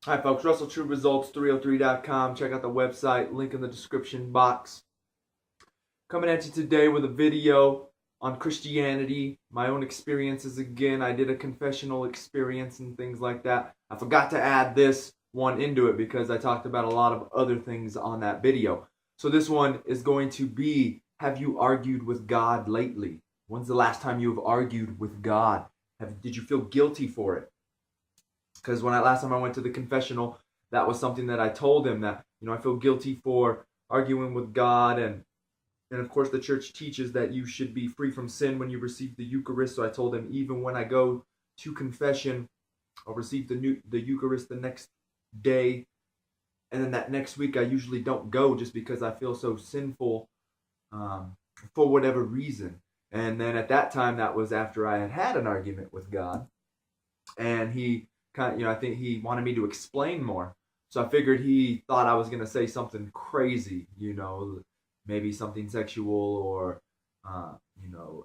Hi folks, Russell True Results 303.com. Check out the website, link in the description box. Coming at you today with a video on Christianity, my own experiences again. I did a confessional experience and things like that. I forgot to add this one into it because I talked about a lot of other things on that video. So this one is going to be, have you argued with God lately? When's the last time you have argued with God? Did you feel guilty for it? Because last time I went to the confessional, that was something that I told him that, I feel guilty for arguing with God. And of course, the church teaches that you should be free from sin when you receive the Eucharist. So I told him, even when I go to confession, I'll receive the Eucharist the next day. And then that next week, I usually don't go just because I feel so sinful for whatever reason. And then at that time, that was after I had had an argument with God. And he I think he wanted me to explain more. So I figured he thought I was going to say something crazy, maybe something sexual or,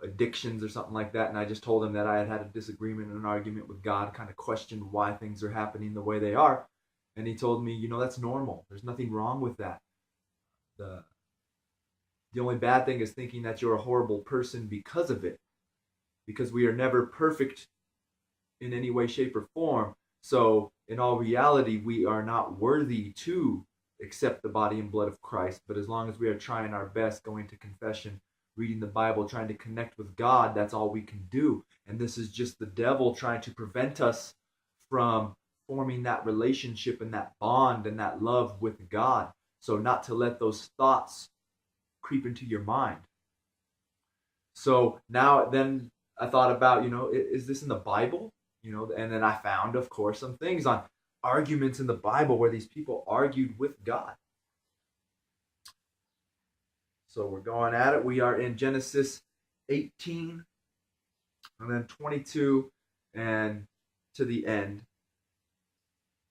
addictions or something like that. And I just told him that I had had a disagreement and an argument with God, kind of questioned why things are happening the way they are. And he told me, that's normal. There's nothing wrong with that. The only bad thing is thinking that you're a horrible person because of it. Because we are never perfect in any way, shape, or form. So in all reality, we are not worthy to accept the body and blood of Christ. But as long as we are trying our best, going to confession, reading the Bible, trying to connect with God, that's all we can do. And this is just the devil trying to prevent us from forming that relationship and that bond and that love with God. So not to let those thoughts creep into your mind. So now then I thought about, is this in the Bible? And then I found, of course, some things on arguments in the Bible where these people argued with God. So we're going at it. We are in Genesis 18 and then 22 and to the end.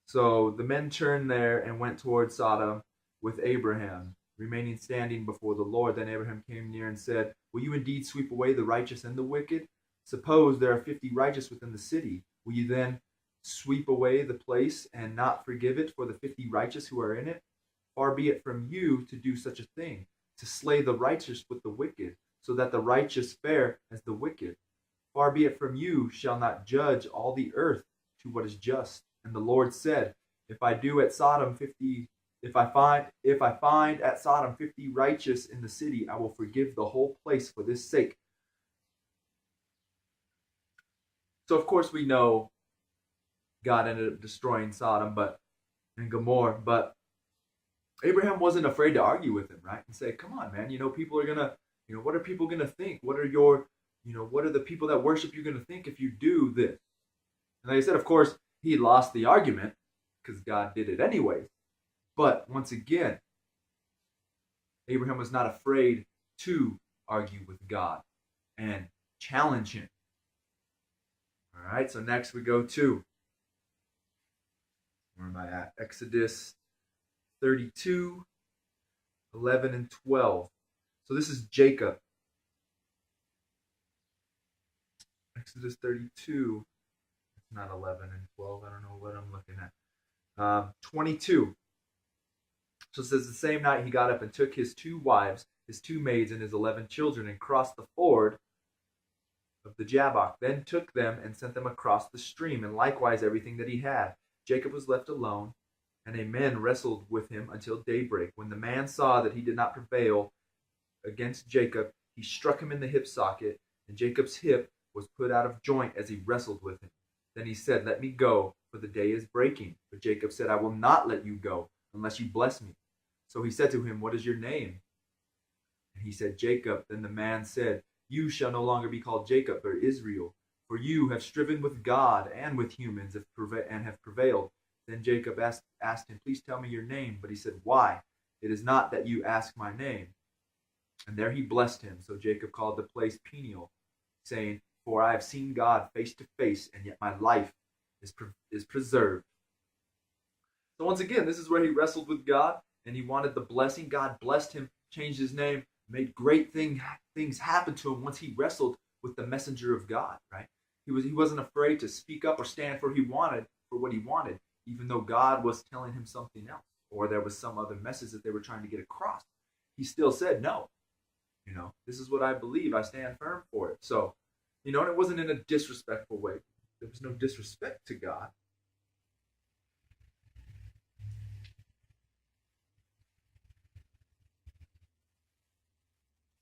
So the men turned there and went toward Sodom with Abraham, remaining standing before the Lord. Then Abraham came near and said, will you indeed sweep away the righteous and the wicked? Suppose there are 50 righteous within the city. Will you then sweep away the place and not forgive it for the 50 righteous who are in it? Far be it from you to do such a thing, to slay the righteous with the wicked, so that the righteous fare as the wicked. Far be it from you, shall not judge all the earth to what is just. And the Lord said, if I find at Sodom 50 righteous in the city, I will forgive the whole place for this sake. So of course we know God ended up destroying Sodom and Gomorrah, but Abraham wasn't afraid to argue with him, right? And say, come on, man, people are gonna, what are people gonna think? What are the people that worship you gonna think if you do this? And like I said, of course, he lost the argument because God did it anyways. But once again, Abraham was not afraid to argue with God and challenge him. All right, so next we go to, where am I at? Exodus 32, 11 and 12. So this is Jacob. Exodus 32, it's not 11 and 12. I don't know what I'm looking at. 22. So it says, the same night he got up and took his 2 wives, his 2 maids, and his 11 children, and crossed the ford of the Jabbok, then took them and sent them across the stream, and likewise everything that he had. Jacob was left alone, and a man wrestled with him until daybreak. When the man saw that he did not prevail against Jacob, he struck him in the hip socket, and Jacob's hip was put out of joint as he wrestled with him. Then he said, let me go, for the day is breaking. But Jacob said, I will not let you go, unless you bless me. So he said to him, what is your name? And he said, Jacob. Then the man said, you shall no longer be called Jacob, but Israel, for you have striven with God and with humans and have prevailed. Then Jacob asked him, please tell me your name. But he said, why? It is not that you ask my name. And there he blessed him. So Jacob called the place Peniel, saying, for I have seen God face to face, and yet my life is preserved. So once again, this is where he wrestled with God, and he wanted the blessing. God blessed him, changed his name, made great things happen to him once he wrestled with the messenger of God, right? He wasn't afraid to speak up or stand for what he wanted. even though God was telling him something else, or there was some other message that they were trying to get across. He still said, no, this is what I believe. I stand firm for it. So, and it wasn't in a disrespectful way. There was no disrespect to God.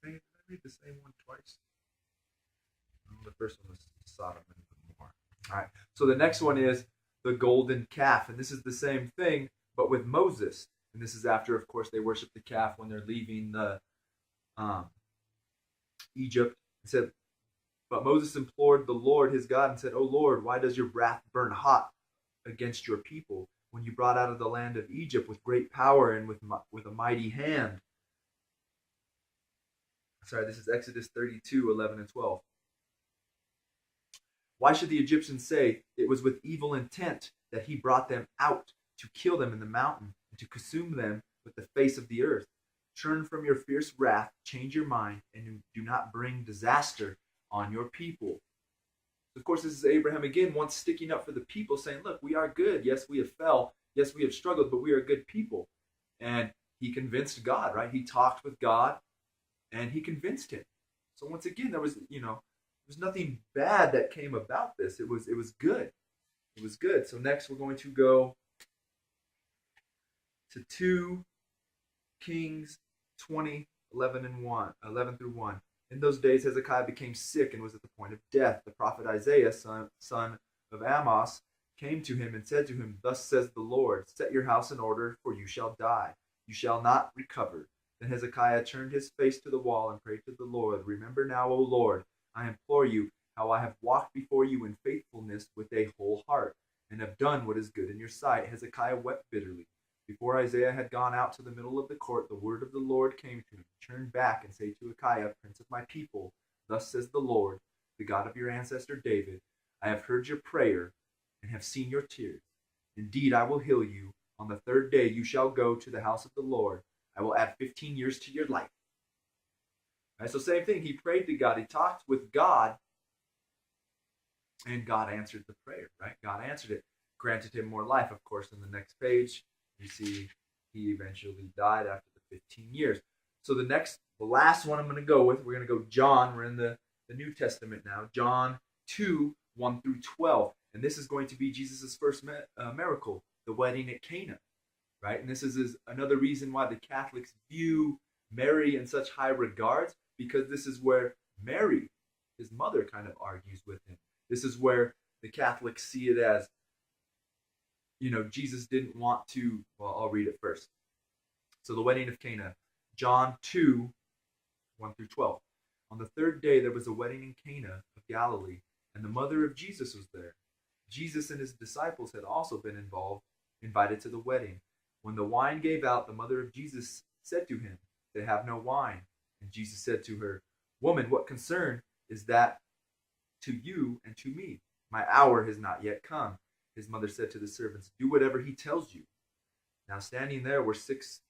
Did I read the same one twice? The first one was Sodom and Gomorrah. All right. So the next one is the golden calf. And this is the same thing, but with Moses. And this is after, of course, they worship the calf when they're leaving the Egypt. It said, but Moses implored the Lord his God and said, "O Lord, why does your wrath burn hot against your people when you brought out of the land of Egypt with great power and with a mighty hand?" Sorry, this is Exodus 32, 11 and 12. Why should the Egyptians say it was with evil intent that he brought them out to kill them in the mountain and to consume them with the face of the earth? Turn from your fierce wrath, change your mind, and do not bring disaster on your people. Of course, this is Abraham again, once sticking up for the people, saying, look, we are good. Yes, we have fell. Yes, we have struggled, but we are good people. And he convinced God, right? He talked with God, and he convinced him. So once again, there was nothing bad that came about this. It was good. It was good. So next we're going to go to 2 Kings 20, 11 through 1. In those days Hezekiah became sick and was at the point of death. The prophet Isaiah, son of Amoz, came to him and said to him, "Thus says the Lord, set your house in order, for you shall die. You shall not recover." Then Hezekiah turned his face to the wall and prayed to the Lord, "Remember now, O Lord, I implore you, how I have walked before you in faithfulness with a whole heart, and have done what is good in your sight." Hezekiah wept bitterly. Before Isaiah had gone out to the middle of the court, the word of the Lord came to him. "Turn back and say to Hezekiah, prince of my people, thus says the Lord, the God of your ancestor David, I have heard your prayer and have seen your tears. Indeed, I will heal you. On the third day you shall go to the house of the Lord. I will add 15 years to your life." Right, so same thing. He prayed to God. He talked with God, and God answered the prayer, right? God answered it, granted him more life. Of course, in the next page, you see he eventually died after the 15 years. So the last one I'm going to go with, we're going to go John. We're in the New Testament now. John 2, 1 through 12. And this is going to be Jesus' first miracle, the wedding at Cana. Right? And this is another reason why the Catholics view Mary in such high regards, because this is where Mary, his mother, kind of argues with him. This is where the Catholics see it as, Jesus didn't want to, well, I'll read it first. So the wedding of Cana, John 2, 1 through 12. On the third day there was a wedding in Cana of Galilee, and the mother of Jesus was there. Jesus and his disciples had also been invited to the wedding. When the wine gave out, the mother of Jesus said to him, "They have no wine." And Jesus said to her, "Woman, what concern is that to you and to me? My hour has not yet come." His mother said to the servants, "Do whatever he tells you." Now standing there were 6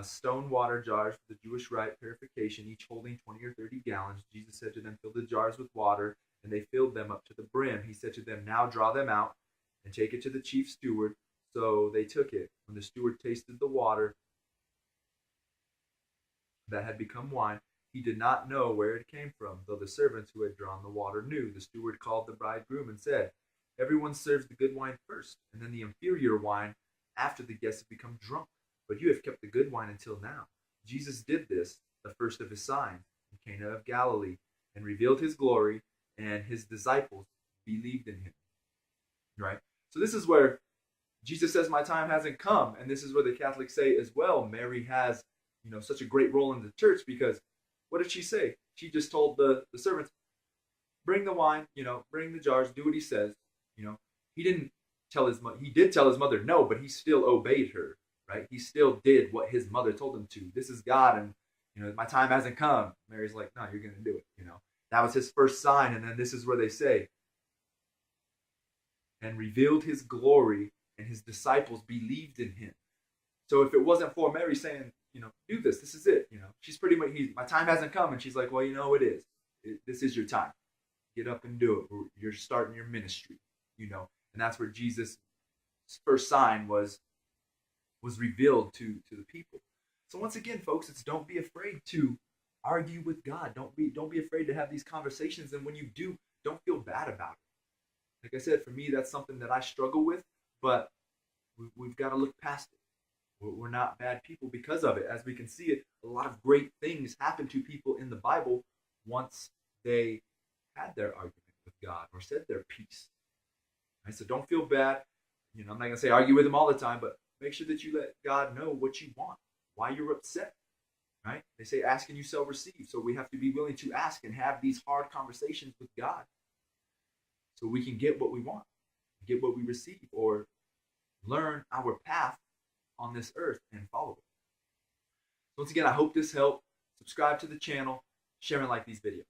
stone water jars for the Jewish rite purification, each holding 20 or 30 gallons. Jesus said to them, "Fill the jars with water," and they filled them up to the brim. He said to them, "Now draw them out and take it to the chief steward." So they took it. When the steward tasted the water that had become wine, he did not know where it came from, though the servants who had drawn the water knew. The steward called the bridegroom and said, "Everyone serves the good wine first, and then the inferior wine after the guests have become drunk. But you have kept the good wine until now." Jesus did this, the first of his signs, in Cana of Galilee, and revealed his glory, and his disciples believed in him. Right? So this is where Jesus says, "My time hasn't come." And this is where the Catholics say as well, Mary has, such a great role in the church, because what did she say? She just told the servants, bring the wine, bring the jars, do what he says. He didn't tell he did tell his mother no, but he still obeyed her, right? He still did what his mother told him to. This is God, and my time hasn't come. Mary's like, "No, you're going to do it." That was his first sign. And then this is where they say, "And revealed his glory, and his disciples believed in him." So if it wasn't for Mary saying, "Do this, this is it," she's pretty much, my time hasn't come. And she's like, "Well, it is. This is your time. Get up and do it. You're starting your ministry," And that's where Jesus first sign was revealed to the people. So once again, folks, it's don't be afraid to argue with God. Don't be afraid to have these conversations. And when you do, don't feel bad about it. Like I said, for me, that's something that I struggle with, but we've got to look past it. We're not bad people because of it. As we can see it, a lot of great things happen to people in the Bible once they had their argument with God or said their piece. Right? So don't feel bad. I'm not going to say argue with him all the time, but make sure that you let God know what you want, why you're upset. Right? They say ask and you shall receive. So we have to be willing to ask and have these hard conversations with God so we can get what we want, get what we receive, or learn our path on this earth and follow it. Once again, I hope this helped. Subscribe to the channel, share and like these videos.